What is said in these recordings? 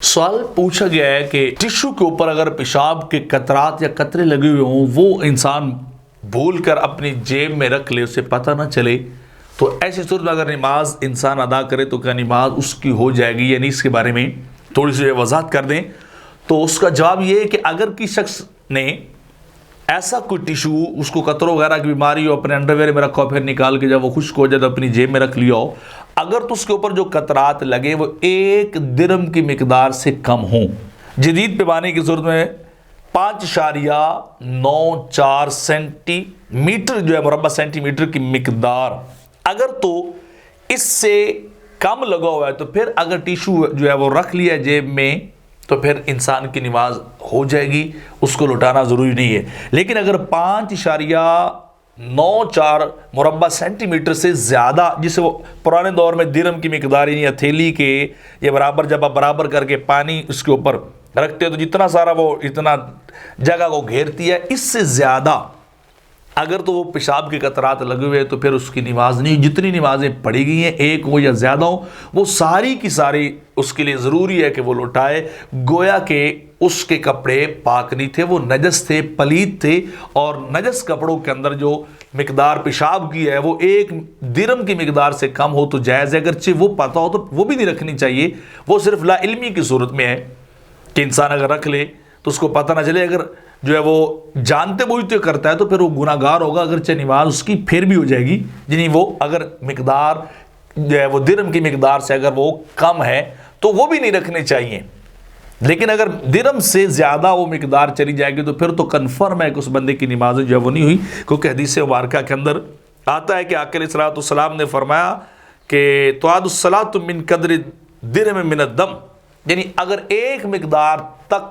सवाल पूछा गया है कि टिश्यू के ऊपर अगर पेशाब के कतरात या कतरे लगे हुए हों, वो इंसान भूल कर अपनी जेब में रख ले, उसे पता ना चले, तो ऐसी सूरत में अगर नमाज इंसान अदा करे तो क्या नमाज उसकी हो जाएगी या नहीं? इसके बारे में थोड़ी सी वजाहत कर दें तो उसका जवाब ये है कि अगर किसी शख्स ने ऐसा कोई टिश्यू, उसको कतरों वगैरह की बीमारी हो, अपने अंडरवेयर में रखा हो, फिर निकाल के जब वो खुश्क हो जाए तो अपनी जेब में रख लिया हो, अगर तो उसके ऊपर जो कतरात लगे वो 1 दिरहम की मिकदार से कम हों, जदीद पैमाने की सूरत में 5.94 सेंटीमीटर जो है मुरब्बा सेंटीमीटर की मिकदार, अगर तो इससे कम लगा हुआ है तो फिर अगर टिश्यू जो है वो रख लिया जेब में तो फिर इंसान की नमाज हो जाएगी, उसको लौटाना ज़रूरी नहीं है। लेकिन अगर 5.94 मुरब्बा सेंटीमीटर से ज़्यादा, जिसे वो पुराने दौर में दिरहम की मिकदार या थैली के ये बराबर, जब आप बराबर करके पानी उसके ऊपर रखते हो तो जितना सारा वो इतना जगह को घेरती है, इससे ज़्यादा अगर तो वो पेशाब के कतरात लगे हुए हैं तो फिर उसकी नमाज नहीं। जितनी नमाजें पढ़ी गई हैं, एक हो या ज़्यादा हो, वो सारी की सारी उसके लिए ज़रूरी है कि वो लौटाए, गोया के उसके कपड़े पाक नहीं थे, वो नजस थे, पलीद थे, और नजस कपड़ों के अंदर जो मिकदार पेशाब की है वो 1 दिरहम की मिकदार से कम हो तो जायज़ है। अगरचे वो पता हो तो वो भी नहीं रखनी चाहिए, वो सिर्फ लाइल्मी की सूरत में है कि इंसान अगर रख ले तो उसको पता ना चले। अगर जो है वो जानते बूझते करता है तो फिर वो गुनाहगार होगा, अगरचे नमाज उसकी फिर भी हो जाएगी। यानी वो अगर मिकदार जो है वो दिरहम की मिकदार से अगर वो कम है तो वो भी नहीं रखने चाहिए। लेकिन अगर दिरहम से ज़्यादा वो मिकदार चली जाएगी तो फिर तो कन्फर्म है कि उस बंदे की नमाज जो है वो नहीं हुई, क्योंकि हदीस मुबारका के अंदर आता है कि आक़िल सलाम ने फरमाया कि तुआदुस्सलातु मिन क़द्रि दिरहम मिन अद-दम, यानी अगर एक मिकदार तक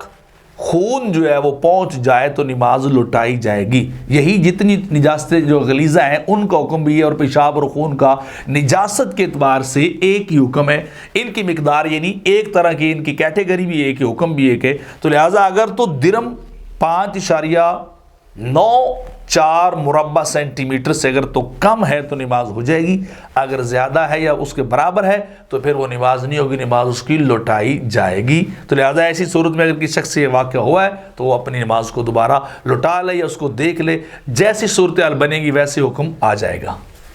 खून जो है वो पहुंच जाए तो नमाज लौटाई जाएगी। यही जितनी निजासतें जो गलीज़ा हैं उनका हुक्म भी है, और पेशाब और खून का निजासत के एतबार से एक ही हुक्म है। इनकी मिकदार यानी एक तरह की इनकी कैटेगरी भी एक ही, हुक्म भी एक है। तो लिहाजा अगर तो दिरहम 5.94 मुरब्बा सेंटीमीटर से अगर तो कम है तो नमाज हो जाएगी, अगर ज़्यादा है या उसके बराबर है तो फिर वो नमाज नहीं होगी, नमाज उसकी लौटाई जाएगी। तो लिहाजा ऐसी सूरत में अगर किसी शख्स से ये वाक़या हुआ है तो वो अपनी नमाज को दोबारा लौटा ले या उसको देख ले, जैसी सूरत हाल बनेगी वैसे हुक्म आ जाएगा।